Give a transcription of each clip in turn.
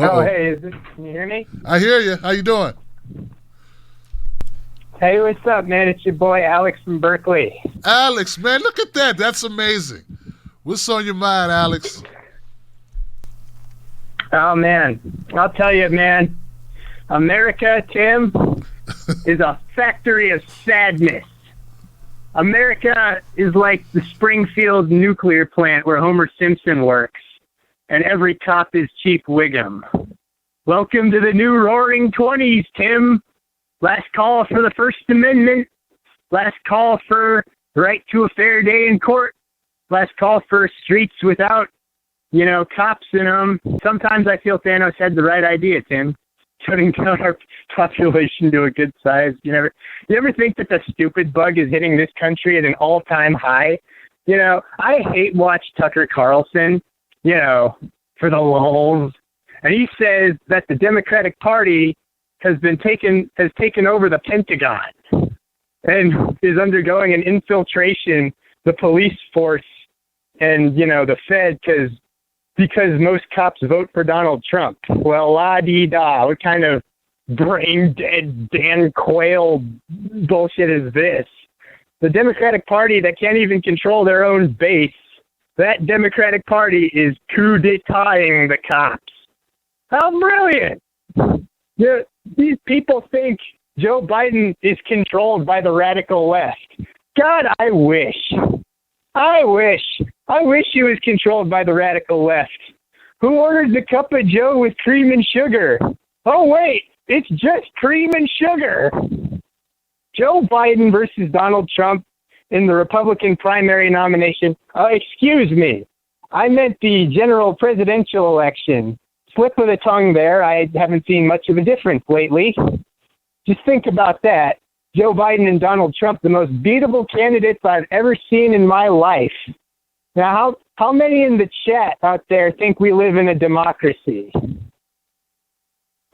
Oh, hey, can you hear me? I hear you. How you doing? Hey, what's up, man? It's your boy Alex from Berkeley. Alex, man, look at that. That's amazing. What's on your mind, Alex? Oh, man. I'll tell you, man. America, Tim, is a factory of sadness. America is like the Springfield nuclear plant where Homer Simpson works, and every cop is Chief Wiggum. Welcome to the new roaring 20s, Tim. Last call for the First Amendment. Last call for right to a fair day in court. Last call for streets without, cops in them. Sometimes I feel Thanos had the right idea, Tim. Cutting down our population to a good size. You ever think that the stupid bug is hitting this country at an all-time high? I hate watch Tucker Carlson, for the lulz. And he says that the Democratic Party has taken over the Pentagon and is undergoing an infiltration, the police force and, the Fed, because most cops vote for Donald Trump. Well, la-dee-da, what kind of brain-dead Dan Quayle bullshit is this? The Democratic Party that can't even control their own base, that Democratic Party is coup d'etat-ing the cops. How brilliant! These people think Joe Biden is controlled by the radical left. God, I wish he was controlled by the radical left. Who ordered the cup of Joe with cream and sugar? Oh, wait, it's just cream and sugar. Joe Biden versus Donald Trump in the Republican primary nomination. Excuse me. I meant the general presidential election. Slip of the tongue there. I haven't seen much of a difference lately. Just think about that. Joe Biden and Donald Trump, the most beatable candidates I've ever seen in my life. Now, how many in the chat out there think we live in a democracy?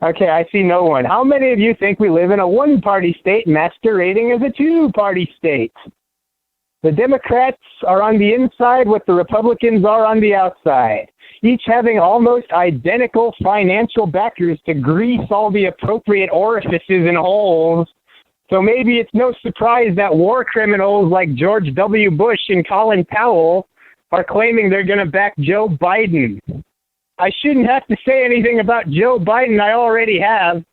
Okay, I see no one. How many of you think we live in a one-party state masquerading as a two-party state? The Democrats are on the inside what the Republicans are on the outside, each having almost identical financial backers to grease all the appropriate orifices and holes. So maybe it's no surprise that war criminals like George W. Bush and Colin Powell are claiming they're going to back Joe Biden. I shouldn't have to say anything about Joe Biden. I already have.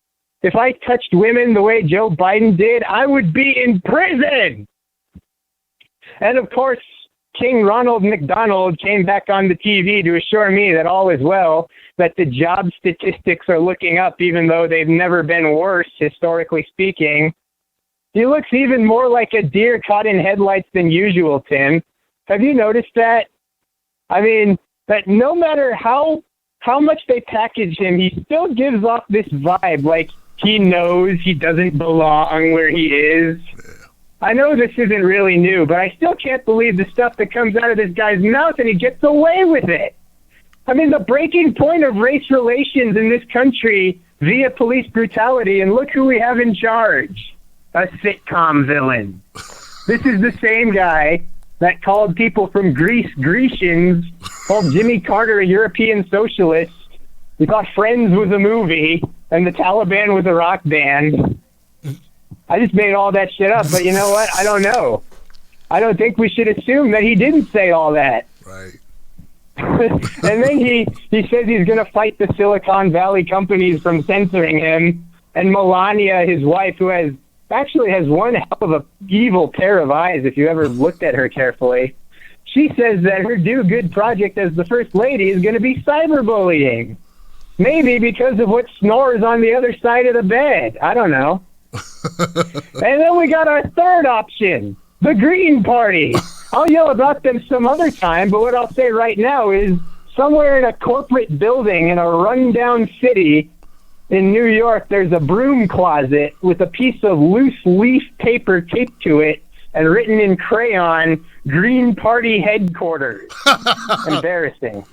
If I touched women the way Joe Biden did, I would be in prison. And of course, King Ronald McDonald came back on the TV to assure me that all is well, that the job statistics are looking up even though they've never been worse, historically speaking. He looks even more like a deer caught in headlights than usual, Tim. Have you noticed that? I mean, that no matter how much they package him, he still gives off this vibe like he knows he doesn't belong where he is. I know this isn't really new, but I still can't believe the stuff that comes out of this guy's mouth, and he gets away with it. I mean, the breaking point of race relations in this country via police brutality, and look who we have in charge. A sitcom villain. This is the same guy that called people from Greece Grecians, called Jimmy Carter a European socialist. He thought Friends was a movie, and the Taliban was a rock band. I just made all that shit up, but you know what? I don't know. I don't think we should assume that he didn't say all that. Right. And then he says he's going to fight the Silicon Valley companies from censoring him. And Melania, his wife, who actually has one hell of a evil pair of eyes if you ever looked at her carefully, she says that her do-good project as the First Lady is going to be cyberbullying. Maybe because of what snores on the other side of the bed. I don't know. And then we got our third option, the Green Party. I'll yell about them some other time, but what I'll say right now is somewhere in a corporate building in a rundown city in New York, there's a broom closet with a piece of loose leaf paper taped to it and written in crayon, Green Party headquarters. Embarrassing.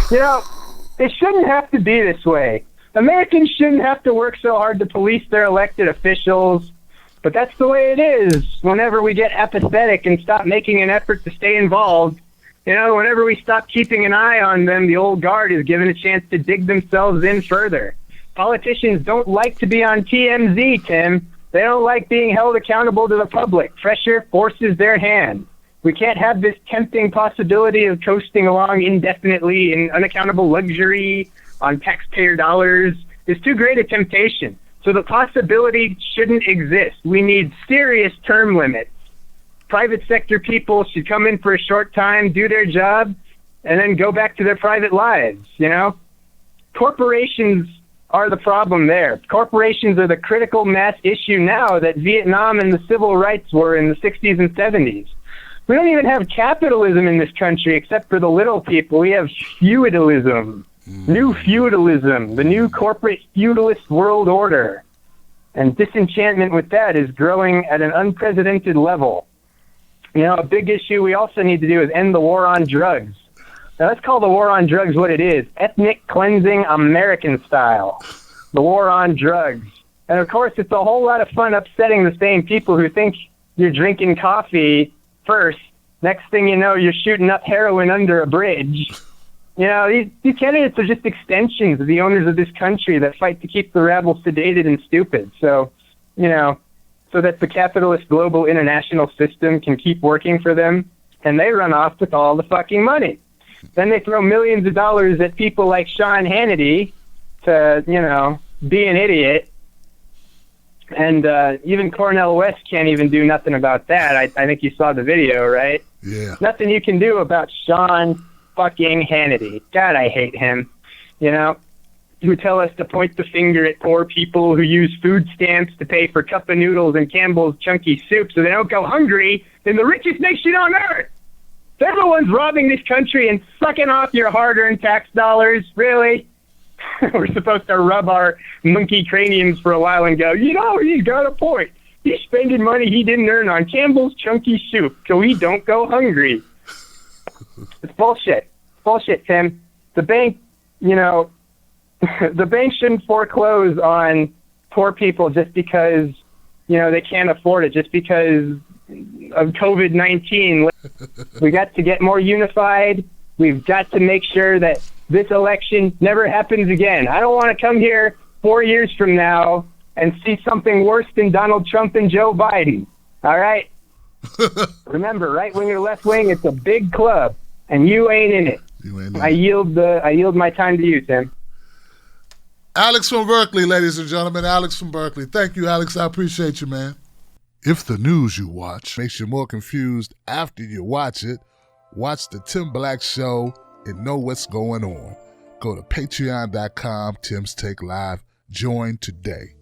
It shouldn't have to be this way. Americans shouldn't have to work so hard to police their elected officials, but that's the way it is. Whenever we get apathetic and stop making an effort to stay involved, You know, whenever we stop keeping an eye on them, the old guard is given a chance to dig themselves in further. Politicians don't like to be on TMZ, Tim. They don't like being held accountable to the public. Pressure forces their hand. We can't have this tempting possibility of coasting along indefinitely in unaccountable luxury on taxpayer dollars. It's too great a temptation. So the possibility shouldn't exist. We need serious term limits. Private sector people should come in for a short time, do their job, and then go back to their private lives, you know? Corporations are the problem there. Corporations are the critical mass issue now that Vietnam and the civil rights were in the 60s and 70s. We don't even have capitalism in this country except for the little people. We have feudalism, new feudalism, the new corporate feudalist world order. And disenchantment with that is growing at an unprecedented level. You know, a big issue we also need to do is end the war on drugs. Now, let's call the war on drugs what it is. Ethnic cleansing American style. The war on drugs. And, of course, it's a whole lot of fun upsetting the same people who think you're drinking coffee first. Next thing you know, you're shooting up heroin under a bridge. You know, these candidates are just extensions of the owners of this country that fight to keep the rabble sedated and stupid. So, you know, so that the capitalist global international system can keep working for them, and they run off with all the fucking money. Then they throw millions of dollars at people like Sean Hannity to, you know, be an idiot. And even Cornel West can't even do nothing about that. I think you saw the video, right? Yeah. Nothing you can do about Sean fucking Hannity. God, I hate him. You know, who tell us to point the finger at poor people who use food stamps to pay for cup of noodles and Campbell's chunky soup so they don't go hungry in the richest nation on earth. Everyone's robbing this country and sucking off your hard-earned tax dollars. Really? We're supposed to rub our monkey craniums for a while and go, you know, he's got a point. He's spending money he didn't earn on Campbell's chunky soup so we don't go hungry. It's bullshit. Bullshit, Tim. The bank, you know, the bank shouldn't foreclose on poor people just because, you know, they can't afford it, just because of COVID-19. We got to get more unified. We've got to make sure that this election never happens again. I don't want to come here 4 years from now and see something worse than Donald Trump and Joe Biden. All right? Remember, right wing or left wing, it's a big club, and you ain't in it. I yield my time to you, Tim. Alex from Berkeley, ladies and gentlemen. Alex from Berkeley. Thank you, Alex. I appreciate you, man. If the news you watch makes you more confused after you watch it, watch the Tim Black Show and know what's going on. Go to patreon.com, Tim's Take Live. Join today.